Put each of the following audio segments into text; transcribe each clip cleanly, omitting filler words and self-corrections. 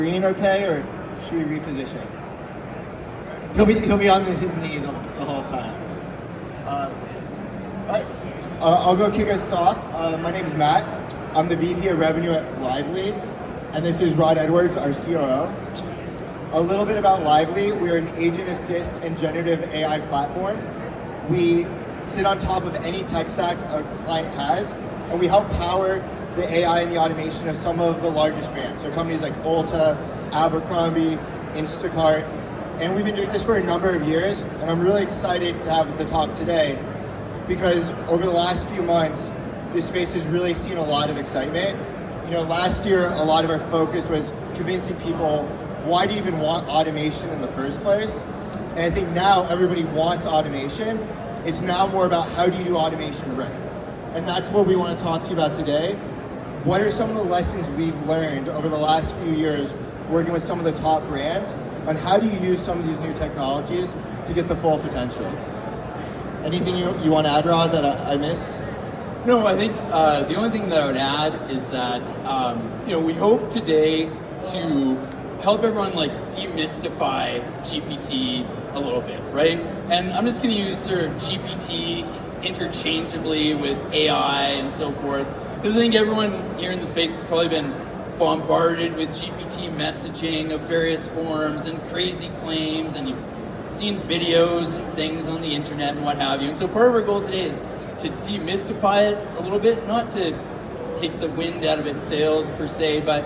Green okay, or should we reposition? He'll be on his knee the whole time. All right, I'll go kick us off. My name is Matt. I'm the VP of Revenue at Laivly, and this is Rod Edwards, our CRO. A little bit about Laivly. We're an agent assist and generative AI platform. We sit on top of any tech stack a client has, and we help power the AI and the automation of some of the largest brands. So companies like Ulta, Abercrombie, Instacart, and we've been doing this for a number of years, and I'm really excited to have the talk today because over the last few months, this space has really seen a lot of excitement. You know, last year, a lot of our focus was convincing people, why do you even want automation in the first place? And I think now everybody wants automation. It's now more about how do you do automation right? And that's what we want to talk to you about today. What are some of the lessons we've learned over the last few years working with some of the top brands on how do you use some of these new technologies to get the full potential? Anything you want to add, Rod, that I missed? No, I think the only thing that I would add is that we hope today to help everyone demystify GPT a little bit, right? And I'm just going to use sort of GPT interchangeably with AI and so forth. Because I think everyone here in the space has probably been bombarded with GPT messaging of various forms and crazy claims, and you've seen videos and things on the internet and what have you. And so part of our goal today is to demystify it a little bit, not to take the wind out of its sails per se, but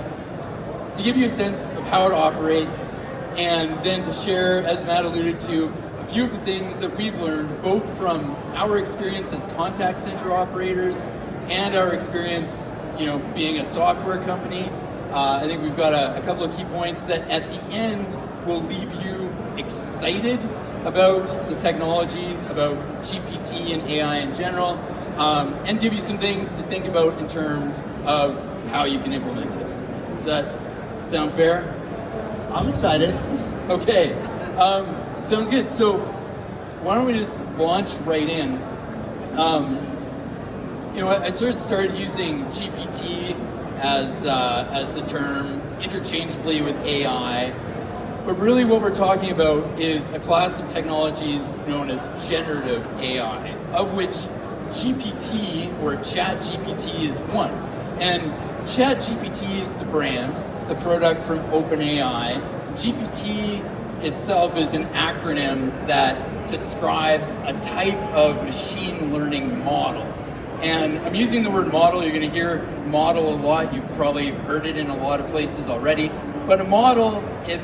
to give you a sense of how it operates, and then to share, as Matt alluded to, a few of the things that we've learned both from our experience as contact center operators and our experience, being a software company. I think we've got a couple of key points that at the end will leave you excited about the technology, about GPT and AI in general, and give you some things to think about in terms of how you can implement it. Does that sound fair? I'm excited. Okay, sounds good. So why don't we just launch right in? I sort of started using GPT as the term interchangeably with AI, but really what we're talking about is a class of technologies known as generative AI, of which GPT or ChatGPT is one. And ChatGPT is the brand, the product from OpenAI. GPT itself is an acronym that describes a type of machine learning model. And I'm using the word model. You're going to hear model a lot. You've probably heard it in a lot of places already. But a model, if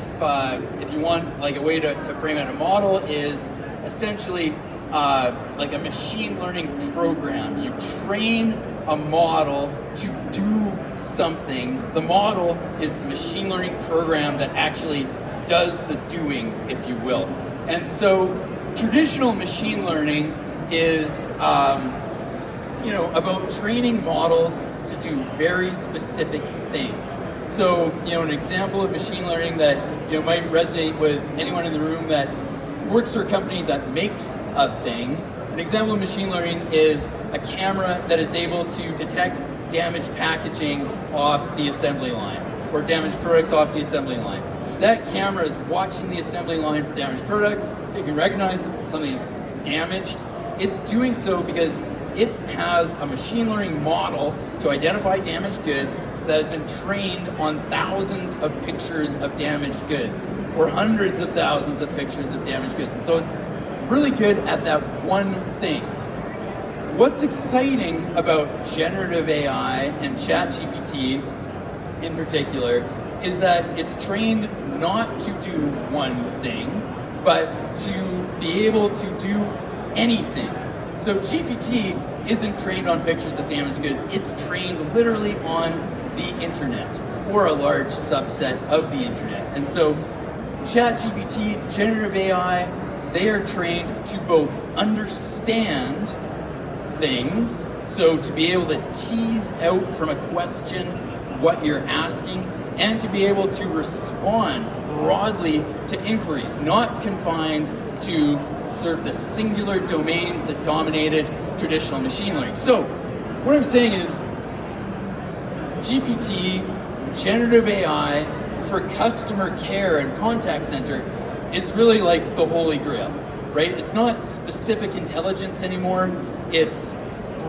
you want a way to frame it, a model is essentially like a machine learning program. You train a model to do something. The model is the machine learning program that actually does the doing, if you will. And so traditional machine learning is about training models to do very specific things. So, an example of machine learning that might resonate with anyone in the room that works for a company that makes a thing. An example of machine learning is a camera that is able to detect damaged packaging off the assembly line or damaged products off the assembly line. That camera is watching the assembly line for damaged products. It can recognize something is damaged. It's doing so because it has a machine learning model to identify damaged goods that has been trained on thousands of pictures of damaged goods or hundreds of thousands of pictures of damaged goods. And so it's really good at that one thing. What's exciting about generative AI and ChatGPT in particular is that it's trained not to do one thing, but to be able to do anything. So GPT isn't trained on pictures of damaged goods. It's trained literally on the internet or a large subset of the internet. And so ChatGPT, generative AI, they are trained to both understand things, so to be able to tease out from a question what you're asking, and to be able to respond broadly to inquiries, not confined to sort of the singular domains that dominated traditional machine learning. So what I'm saying is GPT, generative AI, for customer care and contact center, it's really like the holy grail, right? It's not specific intelligence anymore. It's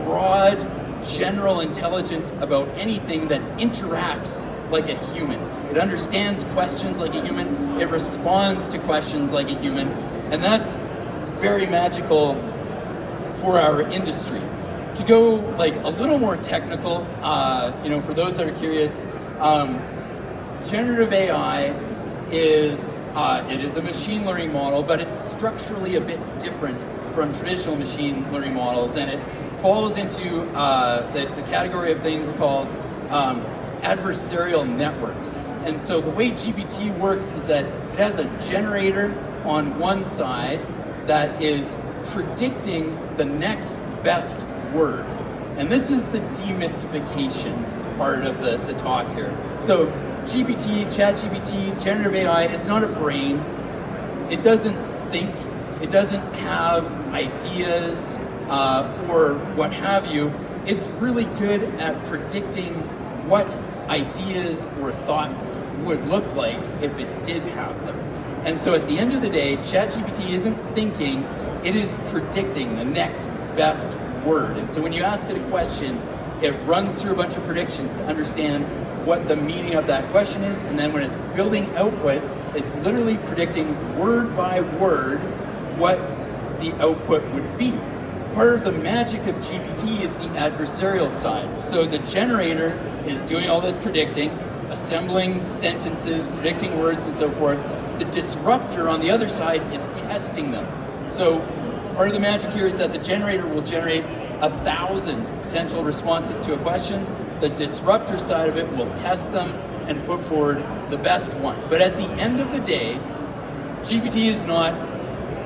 broad, general intelligence about anything that interacts like a human. It understands questions like a human. It responds to questions like a human. And that's very magical for our industry. To go like a little more technical, for those that are curious, generative AI is a machine learning model, but it's structurally a bit different from traditional machine learning models, and it falls into the category of things called adversarial networks. And so the way GPT works is that it has a generator on one side that is predicting the next best word. And this is the demystification part of the talk here. So GPT, ChatGPT, generative AI, it's not a brain. It doesn't think. It doesn't have ideas or what have you. It's really good at predicting what ideas or thoughts would look like if it did have them. And so at the end of the day, ChatGPT isn't thinking, it is predicting the next best word. And so when you ask it a question, it runs through a bunch of predictions to understand what the meaning of that question is, and then when it's building output, it's literally predicting word by word what the output would be. Part of the magic of GPT is the adversarial side. So the generator is doing all this predicting, assembling sentences, predicting words, and so forth. The disruptor on the other side is testing them. So part of the magic here is that the generator will generate 1,000 potential responses to a question. The disruptor side of it will test them and put forward the best one. But at the end of the day, GPT is not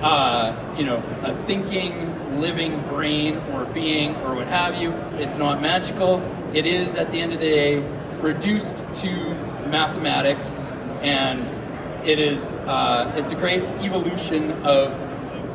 a thinking, living brain or being or what have you. It's not magical. It is, at the end of the day, reduced to mathematics, and it's a great evolution of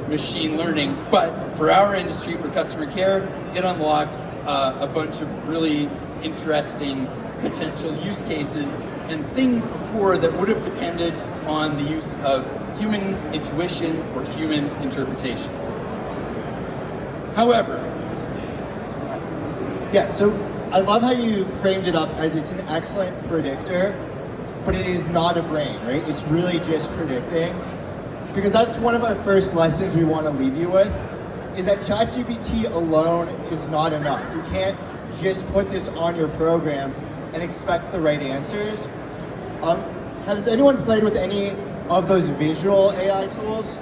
machine learning. But for our industry, for customer care, it unlocks a bunch of really interesting potential use cases and things before that would have depended on the use of human intuition or human interpretation. However, yeah, so I love how you framed it up as it's an excellent predictor, but it is not a brain, right? It's really just predicting. Because that's one of our first lessons we want to leave you with, is that ChatGPT alone is not enough. You can't just put this on your program and expect the right answers. Has anyone played with any of those visual AI tools?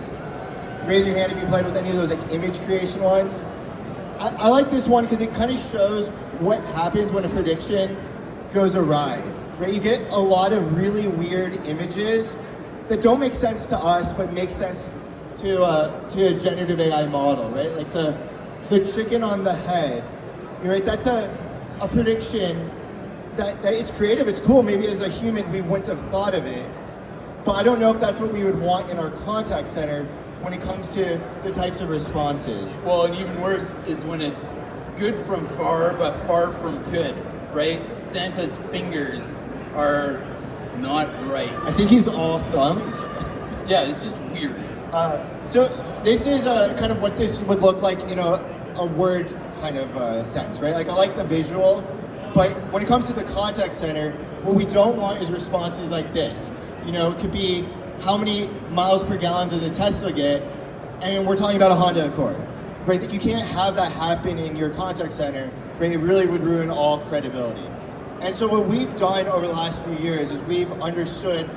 Raise your hand if you played with any of those like image creation ones. I like this one because it kind of shows what happens when a prediction goes awry, right? You get a lot of really weird images that don't make sense to us, but make sense to a generative AI model, right? Like the chicken on the head, right? That's a prediction that it's creative, it's cool. Maybe as a human, we wouldn't have thought of it, but I don't know if that's what we would want in our contact center when it comes to the types of responses. Well, and even worse is when it's good from far, but far from good, right? Santa's fingers are not right. I think he's all thumbs. Yeah, it's just weird. So this is kind of what this would look like in a word kind of sense, right? Like I like the visual, but when it comes to the contact center, what we don't want is responses like this. It could be how many miles per gallon does a Tesla get, and we're talking about a Honda Accord, right? That you can't have that happen in your contact center, right? It really would ruin all credibility. And so what we've done over the last few years is we've understood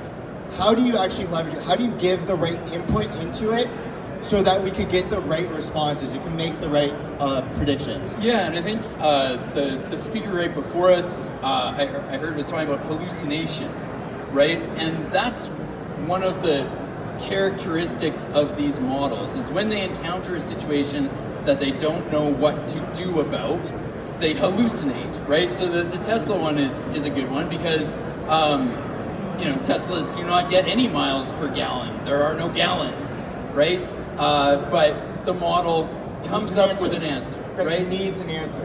how do you actually leverage it? How do you give the right input into it so that we could get the right responses? You can make the right predictions. Yeah, and I think the speaker right before us, I heard was talking about hallucination, right? And that's one of the characteristics of these models is when they encounter a situation that they don't know what to do about, they hallucinate, right? So the Tesla one is a good one because Teslas do not get any miles per gallon. There are no gallons, right? But the model comes up with an answer, right? It needs an answer.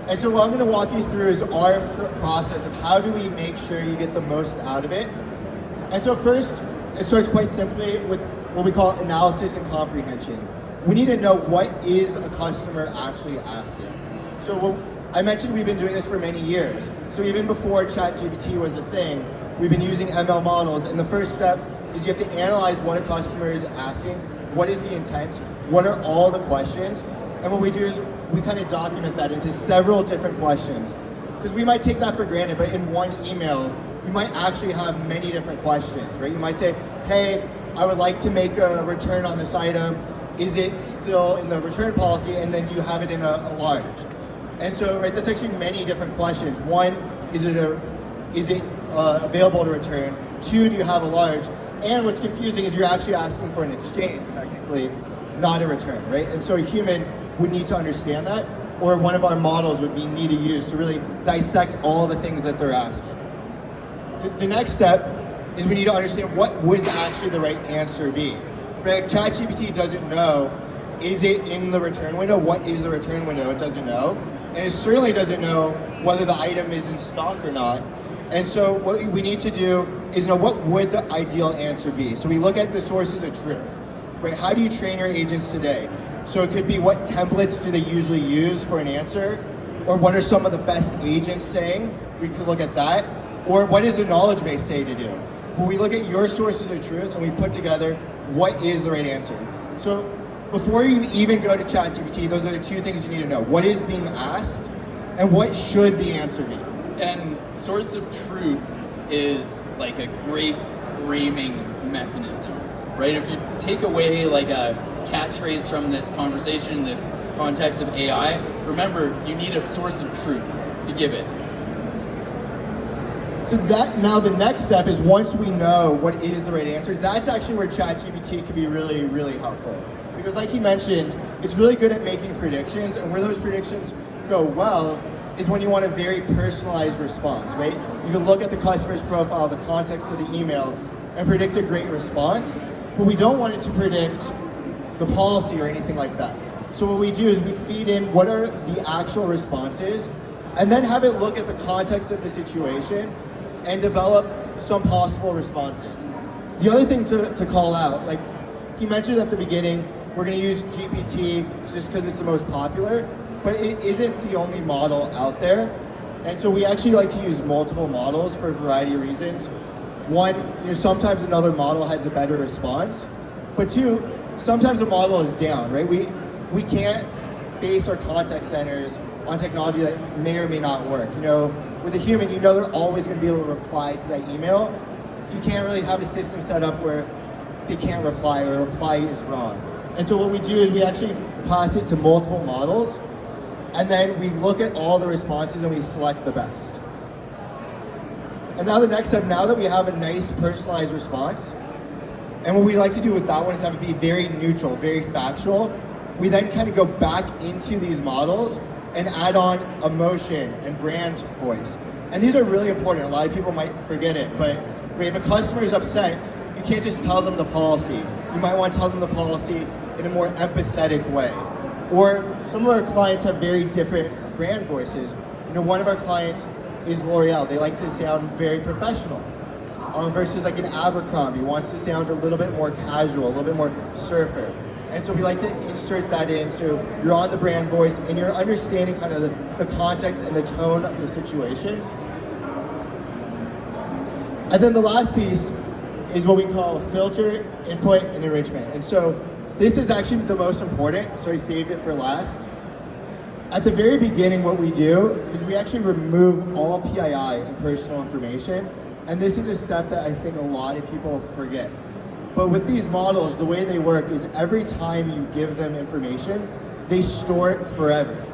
And so what I'm going to walk you through is our process of how do we make sure you get the most out of it. And so first, it starts quite simply with what we call analysis and comprehension. We need to know what is a customer actually asking. So I mentioned we've been doing this for many years. So even before ChatGPT was a thing, we've been using ML models, and the first step is you have to analyze what a customer is asking, what is the intent, what are all the questions, and what we do is we kind of document that into several different questions. Because we might take that for granted, but in one email, you might actually have many different questions, right? You might say, hey, I would like to make a return on this item. Is it still in the return policy? And then do you have it in a large? And so, right, that's actually many different questions. One, is it available to return? Two, do you have a large? And what's confusing is you're actually asking for an exchange, technically, not a return, right? And so a human would need to understand that, or one of our models would need to use to really dissect all the things that they're asking. The next step is we need to understand what would actually the right answer be. Right? ChatGPT doesn't know, is it in the return window? What is the return window? It doesn't know. And it certainly doesn't know whether the item is in stock or not. And so what we need to do is know what would the ideal answer be. So we look at the sources of truth. Right? How do you train your agents today? So it could be what templates do they usually use for an answer? Or what are some of the best agents saying? We could look at that. Or what does the knowledge base say to do? When we look at your sources of truth and we put together what is the right answer. So before you even go to ChatGPT, those are the two things you need to know. What is being asked and what should the answer be? And source of truth is like a great framing mechanism, right? If you take away like a catchphrase from this conversation in the context of AI, remember you need a source of truth to give it. So that now the next step is once we know what is the right answer, that's actually where ChatGPT could be really, really helpful. Because like he mentioned, it's really good at making predictions, and where those predictions go well is when you want a very personalized response, right? You can look at the customer's profile, the context of the email, and predict a great response, but we don't want it to predict the policy or anything like that. So what we do is we feed in what are the actual responses, and then have it look at the context of the situation and develop some possible responses. The other thing to call out, like he mentioned at the beginning, we're going to use GPT just because it's the most popular, but it isn't the only model out there. And so we actually like to use multiple models for a variety of reasons. One, sometimes another model has a better response, but two, sometimes a model is down, right? We can't base our contact centers on technology that may or may not work. With a human, they're always going to be able to reply to that email. You can't really have a system set up where they can't reply or a reply is wrong. And so what we do is we actually pass it to multiple models, and then we look at all the responses and we select the best. And now the next step, now that we have a nice personalized response, and what we like to do with that one is have it be very neutral, very factual, we then kind of go back into these models and add on emotion and brand voice. And these are really important. A lot of people might forget it, but if a customer is upset, you can't just tell them the policy. You might want to tell them the policy in a more empathetic way. Or some of our clients have very different brand voices. One of our clients is L'Oreal. They like to sound very professional. Versus like an Abercrombie wants to sound a little bit more casual, a little bit more surfer. And so we like to insert that in so you're on the brand voice and you're understanding kind of the context and the tone of the situation. And then the last piece is what we call filter, input, and enrichment. And so this is actually the most important, so I saved it for last. At the very beginning, what we do is we actually remove all PII and personal information. And this is a step that I think a lot of people forget. But with these models, the way they work is every time you give them information, they store it forever.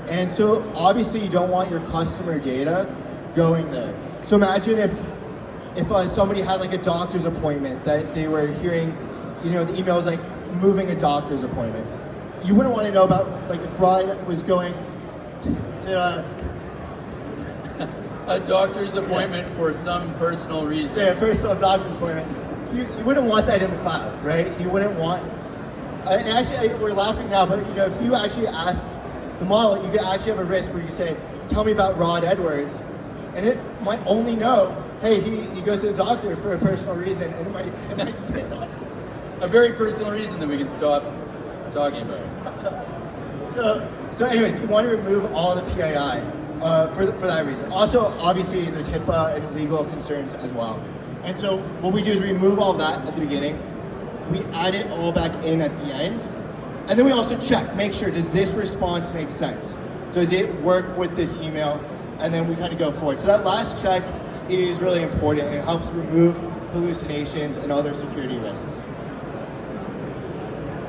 And so obviously you don't want your customer data going there. So imagine if somebody had like a doctor's appointment that they were hearing, the email was like moving a doctor's appointment. You wouldn't want to know about like if Ryan was going to a doctor's appointment for some personal reason. Yeah, personal doctor's appointment. You wouldn't want that in the cloud, right? You wouldn't want. Actually, we're laughing now, but if you actually asked the model, you could actually have a risk where you say, tell me about Rod Edwards, and it might only know, hey, he goes to the doctor for a personal reason, and it might say that. A very personal reason that we can stop talking about. So anyways, you want to remove all the PII for that reason. Also, obviously, there's HIPAA and legal concerns as well. And so what we do is remove all that at the beginning. We add it all back in at the end. And then we also check, make sure, does this response make sense? Does it work with this email? And then we kind of go forward. So that last check is really important. It helps remove hallucinations and other security risks.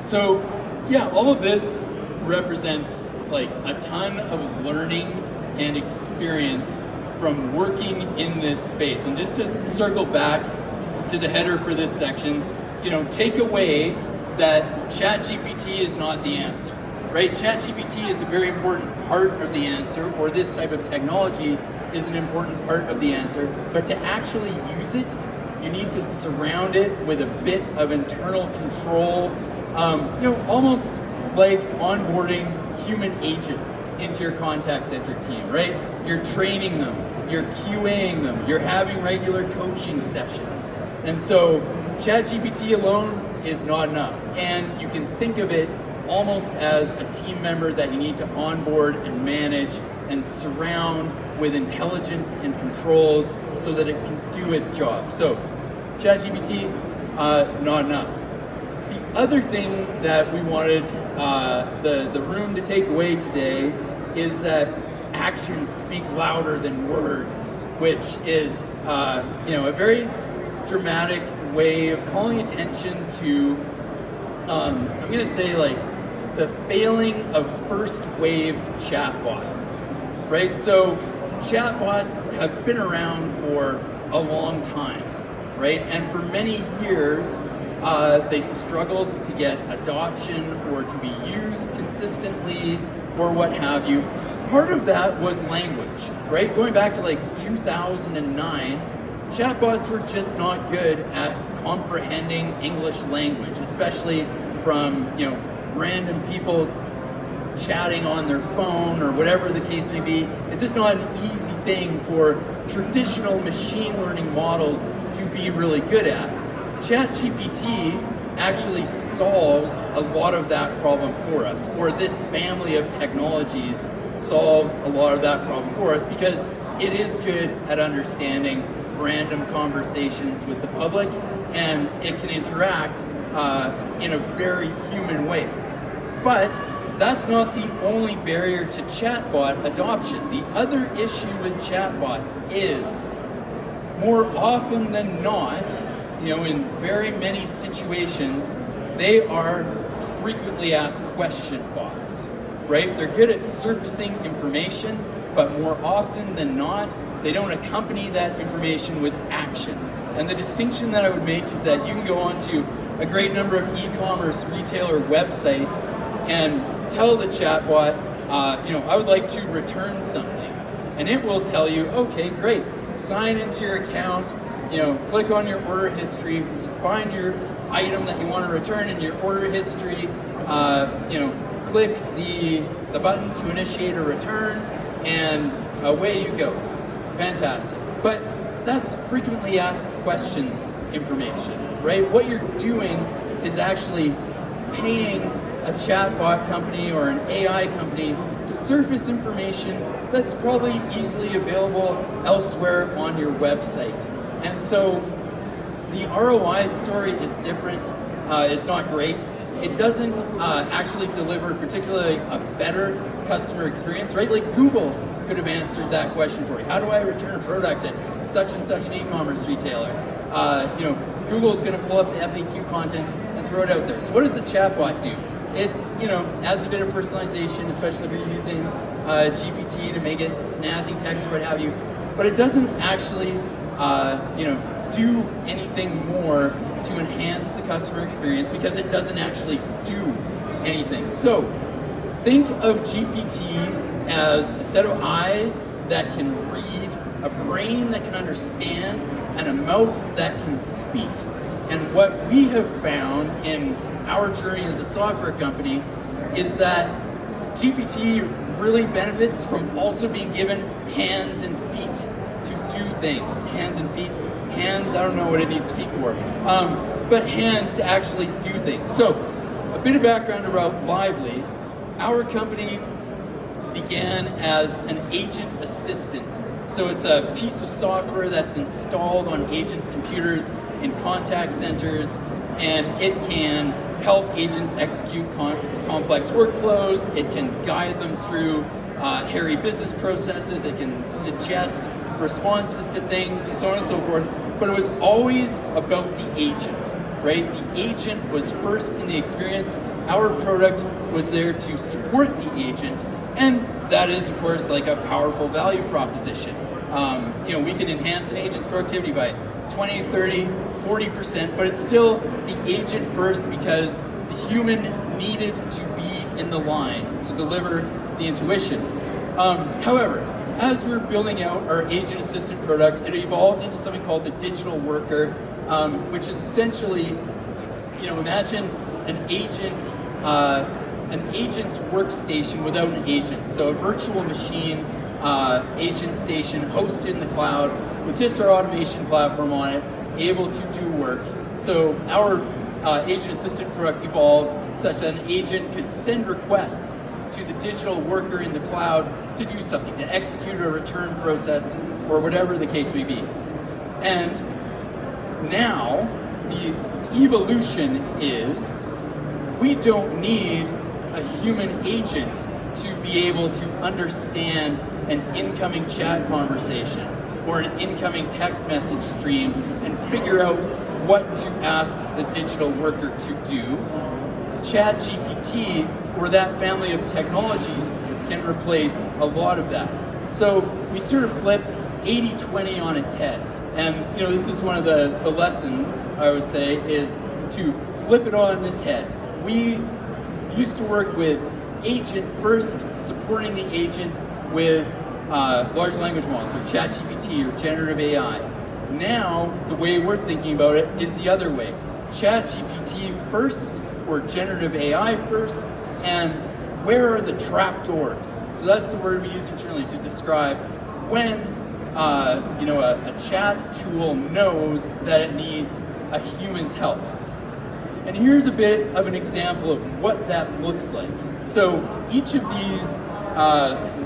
So yeah, all of this represents like a ton of learning and experience from working in this space. And just to circle back to the header for this section, take away that ChatGPT is not the answer, right? ChatGPT is a very important part of the answer, or this type of technology is an important part of the answer, but to actually use it, you need to surround it with a bit of internal control, almost like onboarding human agents into your contact center team, right? You're training them, you're QAing them, you're having regular coaching sessions. And so ChatGPT alone is not enough. And you can think of it almost as a team member that you need to onboard and manage and surround with intelligence and controls so that it can do its job. So ChatGPT, not enough. The other thing that we wanted the room to take away today is that actions speak louder than words, which is a very dramatic way of calling attention to, I'm going to say like the failing of first wave chatbots, right? So chatbots have been around for a long time, right? And for many years, they struggled to get adoption or to be used consistently or what have you. Part of that was language, right? Going back to like 2009, chatbots were just not good at comprehending English language, especially from random people chatting on their phone or whatever the case may be. It's just not an easy thing for traditional machine learning models to be really good at. ChatGPT actually solves a lot of that problem for us, or this family of technologies solves a lot of that problem for us because it is good at understanding random conversations with the public, and it can interact in a very human way. But that's not the only barrier to chatbot adoption. The other issue with chatbots is, more often than not, in very many situations, they are frequently asked question bots, right? They're good at surfacing information, but more often than not, they don't accompany that information with action. And the distinction that I would make is that you can go onto a great number of e-commerce retailer websites and tell the chatbot, I would like to return something. And it will tell you, okay, great, sign into your account, click on your order history, find your item that you want to return in your order history, click the button to initiate a return, and away you go. Fantastic. But that's frequently asked questions information, right? What you're doing is actually paying a chatbot company or an AI company to surface information that's probably easily available elsewhere on your website. And so the ROI story is different. It's not great. It doesn't actually deliver particularly a better customer experience, right? Like Google could have answered that question for you. How do I return a product at such and such an e-commerce retailer? Google's going to pull up the FAQ content and throw it out there. So what does the chatbot do? It, adds a bit of personalization, especially if you're using GPT to make it snazzy text or what have you. But it doesn't actually, do anything more to enhance the customer experience because it doesn't actually do anything. So think of GPT as a set of eyes that can read, a brain that can understand, and a mouth that can speak. And what we have found in our journey as a software company is that GPT really benefits from also being given hands and feet to do things. Hands and feet. Hands, I don't know what it needs feet for, but hands to actually do things. So, a bit of background about Laivly. Our company began as an agent assistant. So it's a piece of software that's installed on agents' computers in contact centers, and it can help agents execute complex workflows. It can guide them through hairy business processes. It can suggest responses to things and so on and so forth. But it was always about the agent, right? The agent was first in the experience. Our product was there to support the agent, and that is, of course, like a powerful value proposition. We can enhance an agent's productivity by 20, 30, 40%, but it's still the agent first because the human needed to be in the line to deliver the intuition. However, as we're building out our agent assistant product, it evolved into something called the digital worker, which is essentially, imagine an agent's workstation without an agent. So a virtual machine agent station hosted in the cloud with just our automation platform on it, able to do work. So our agent assistant product evolved such that an agent could send requests to the digital worker in the cloud to do something, to execute a return process or whatever the case may be. And now the evolution is we don't need a human agent to be able to understand an incoming chat conversation or an incoming text message stream and figure out what to ask the digital worker to do. ChatGPT, or that family of technologies, can replace a lot of that. So we sort of flip 80-20 on its head. And this is one of the lessons, I would say, is to flip it on its head. We used to work with agent first, supporting the agent with large language models, or ChatGPT, or generative AI. Now, the way we're thinking about it is the other way. ChatGPT first, or generative AI first, and where are the trapdoors? So that's the word we use internally to describe when a chat tool knows that it needs a human's help. And here's a bit of an example of what that looks like. So each of these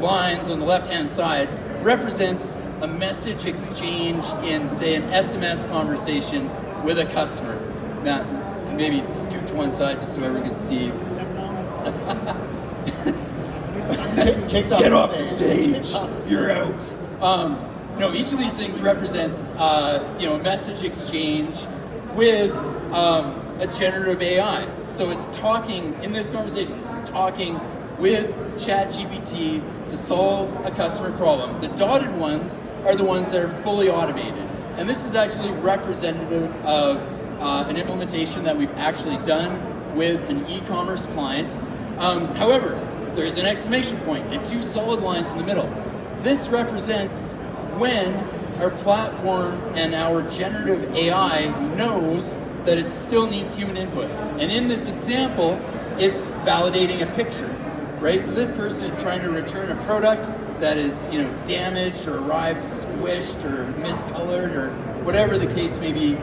lines on the left-hand side represents a message exchange in, say, an SMS conversation with a customer. Matt, maybe scoot to one side just so everyone can see. Get off the stage. You're out. Each of these things represents a message exchange with a generative AI. So it's talking in this conversation. This is talking with ChatGPT to solve a customer problem. The dotted ones are the ones that are fully automated. And this is actually representative of an implementation that we've actually done with an e-commerce client. However, there's an exclamation point and two solid lines in the middle. This represents when our platform and our generative AI knows that it still needs human input. And in this example, it's validating a picture, right? So this person is trying to return a product that is, damaged or arrived squished or miscolored or whatever the case may be.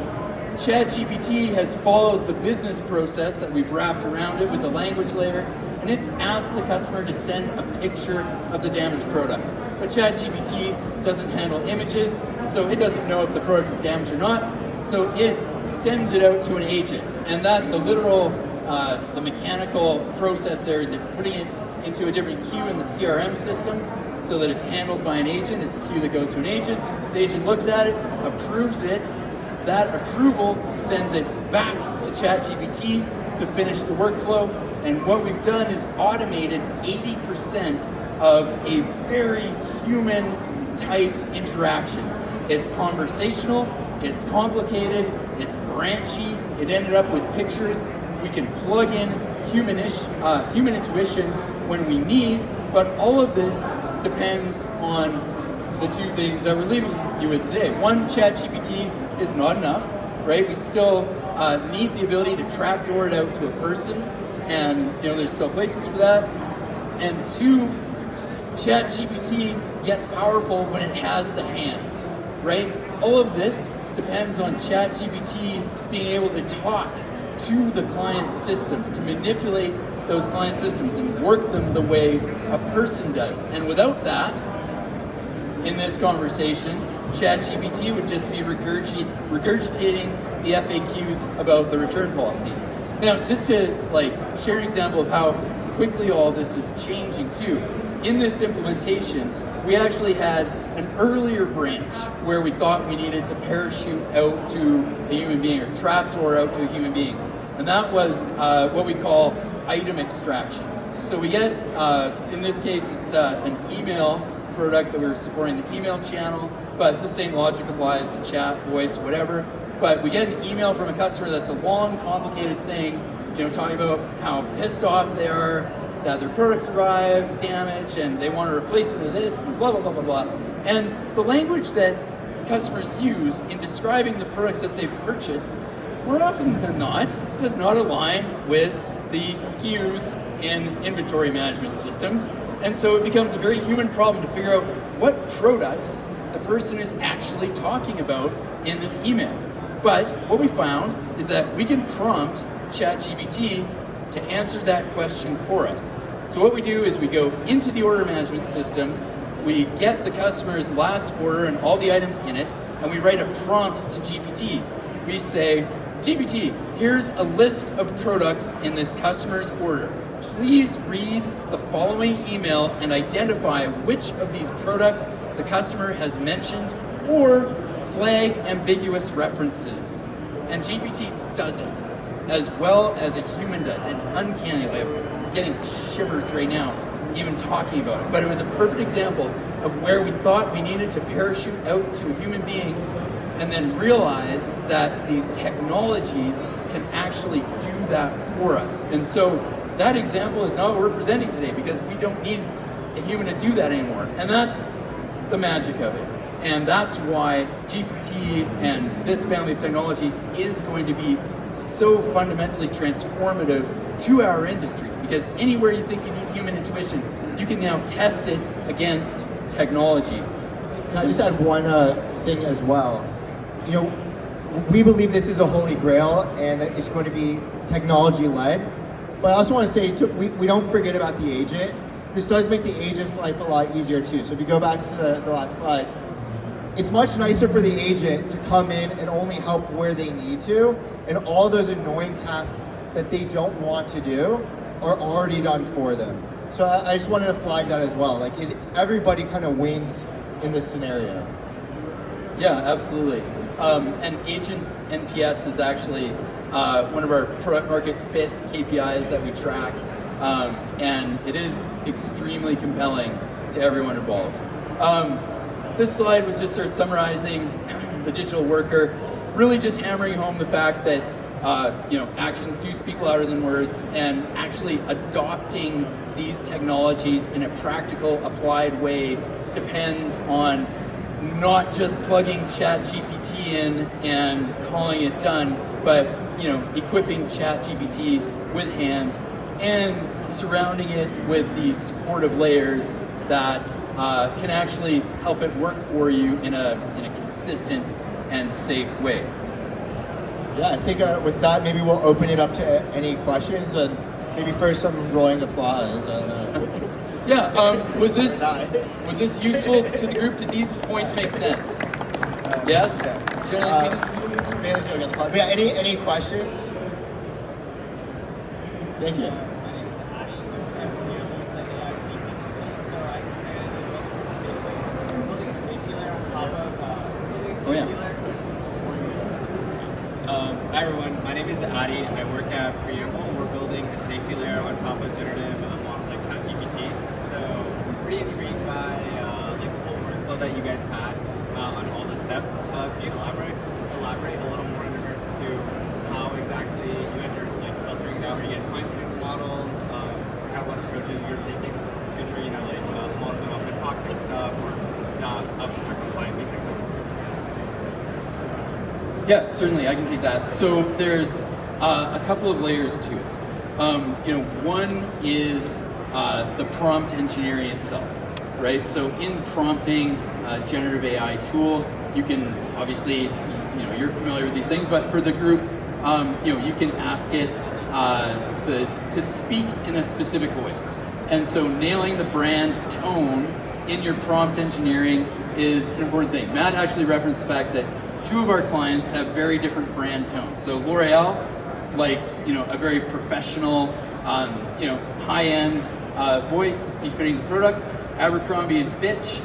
ChatGPT has followed the business process that we've wrapped around it with the language layer, and it's asked the customer to send a picture of the damaged product. But ChatGPT doesn't handle images, so it doesn't know if the product is damaged or not, so it sends it out to an agent. And that, the literal, the mechanical process there is it's putting it into a different queue in the CRM system so that it's handled by an agent. It's a queue that goes to an agent. The agent looks at it, approves it. That approval sends it back to ChatGPT to finish the workflow. And what we've done is automated 80% of a very human type interaction. It's conversational, it's complicated, it's branchy, it ended up with pictures. We can plug in human intuition when we need, but all of this depends on the two things that we're leaving you with today. One, ChatGPT is not enough, right? We still need the ability to trapdoor it out to a person, and there's still places for that. And two, ChatGPT gets powerful when it has the hands, right? All of this depends on ChatGPT being able to talk to the client systems, to manipulate those client systems and work them the way a person does. And without that, in this conversation, ChatGPT would just be regurgitating the FAQs about the return policy. Now, just to share an example of how quickly all this is changing too, in this implementation, we actually had an earlier branch where we thought we needed to parachute out to a human being or trapdoor out to a human being. And that was what we call item extraction. So we get, in this case, it's an email product that we're supporting the email channel, but the same logic applies to chat, voice, whatever. But we get an email from a customer that's a long, complicated thing, talking about how pissed off they are that their products arrived damaged and they want to replace it with this and blah, blah, blah, blah, blah. And the language that customers use in describing the products that they've purchased, more often than not, does not align with the SKUs in inventory management systems. And so it becomes a very human problem to figure out what products the person is actually talking about in this email. But what we found is that we can prompt ChatGPT to answer that question for us. So what we do is we go into the order management system, we get the customer's last order and all the items in it, and we write a prompt to GPT. We say, GPT, here's a list of products in this customer's order. Please read the following email and identify which of these products the customer has mentioned or flag ambiguous references. And GPT does it as well as a human does. It's uncanny. I'm getting shivers right now even talking about it. But it was a perfect example of where we thought we needed to parachute out to a human being and then realize that these technologies can actually do that for us. And so that example is not what we're presenting today because we don't need a human to do that anymore. And that's the magic of it. And that's why GPT and this family of technologies is going to be so fundamentally transformative to our industries, because anywhere you think you need human intuition, you can now test it against technology. Can I just add one thing as well? We believe this is a holy grail and that it's going to be technology-led. But I also want to say, we don't forget about the agent. This does make the agent's life a lot easier too. So if you go back to the last slide, it's much nicer for the agent to come in and only help where they need to, and all those annoying tasks that they don't want to do are already done for them. So I just wanted to flag that as well. Everybody kind of wins in this scenario. Yeah, absolutely. And agent NPS is actually one of our product market fit KPIs that we track, and it is extremely compelling to everyone involved. This slide was just sort of summarizing the digital worker, really just hammering home the fact that actions do speak louder than words, and actually adopting these technologies in a practical, applied way depends on not just plugging ChatGPT in and calling it done, but equipping ChatGPT with hands and surrounding it with these supportive layers that can actually help it work for you in a consistent and safe way. Yeah, I think with that, maybe we'll open it up to any questions, and maybe first some rolling applause. Yeah, was this useful to the group? Did these points make sense? Yes? Mainly joking. But yeah, any questions? Thank you. Oh yeah. Hi everyone, my name is Adi. I work at Preamble. We're building a safety layer on top of generative models like ChatGPT. So we're pretty intrigued by the whole workflow that you guys had on all the steps. Could you elaborate a little more in regards to how exactly you guys are filtering it out? Are you guys fine-tuning the models? Kind of what approaches you're taking to ensure models don't open toxic stuff or not up to compliant basically? Yeah, certainly, I can take that. So there's a couple of layers to it. One is the prompt engineering itself, right? So in prompting a generative AI tool, you can obviously, you're familiar with these things, but for the group, you can ask it to speak in a specific voice. And so nailing the brand tone in your prompt engineering is an important thing. Matt actually referenced the fact that 2 of our clients have very different brand tones. So L'Oreal likes, a very professional, high-end voice befitting the product. Abercrombie and Fitch,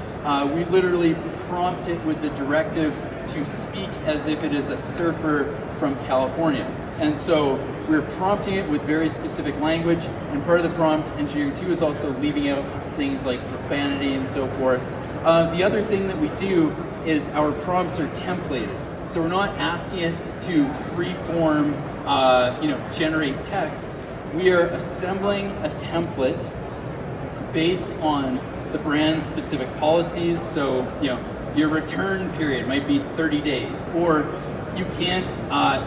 we literally prompt it with the directive to speak as if it is a surfer from California. And so we're prompting it with very specific language, and part of the prompt engineering too is also leaving out things like profanity and so forth. The other thing that we do is our prompts are templated. So we're not asking it to free-form, generate text. We are assembling a template based on the brand's specific policies. So, your return period might be 30 days, or you can't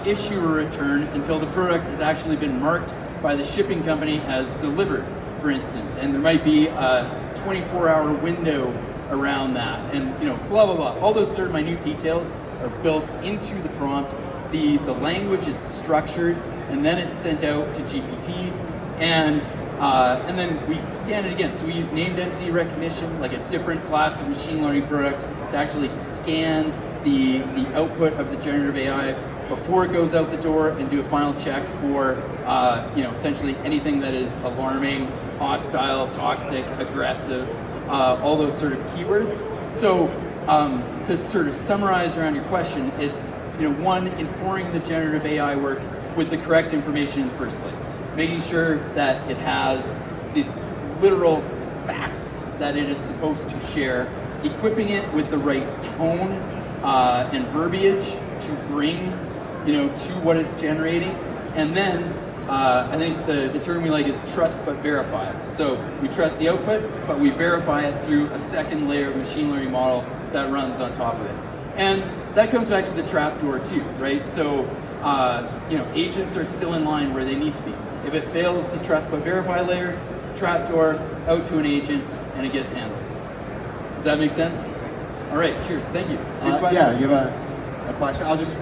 issue a return until the product has actually been marked by the shipping company as delivered, for instance. And there might be a 24-hour window around that, and blah, blah, blah. All those sort of minute details are built into the prompt. The language is structured, and then it's sent out to GPT, and then we scan it again. So we use named entity recognition, like a different class of machine learning product, to actually scan the output of the generative AI before it goes out the door and do a final check for essentially anything that is alarming, hostile, toxic, aggressive, all those sort of keywords. So to sort of summarize around your question, it's one, informing the generative AI work with the correct information in the first place, making sure that it has the literal facts that it is supposed to share, equipping it with the right tone and verbiage to bring to what it's generating, and then I think the term we like is trust but verify. So we trust the output, but we verify it through a second layer of machine learning model that runs on top of it. And that comes back to the trapdoor too, right? So agents are still in line where they need to be. If it fails the trust but verify layer, trapdoor out to an agent, and it gets handled. Does that make sense? All right, cheers. Thank you. Yeah, you have a question? I'll just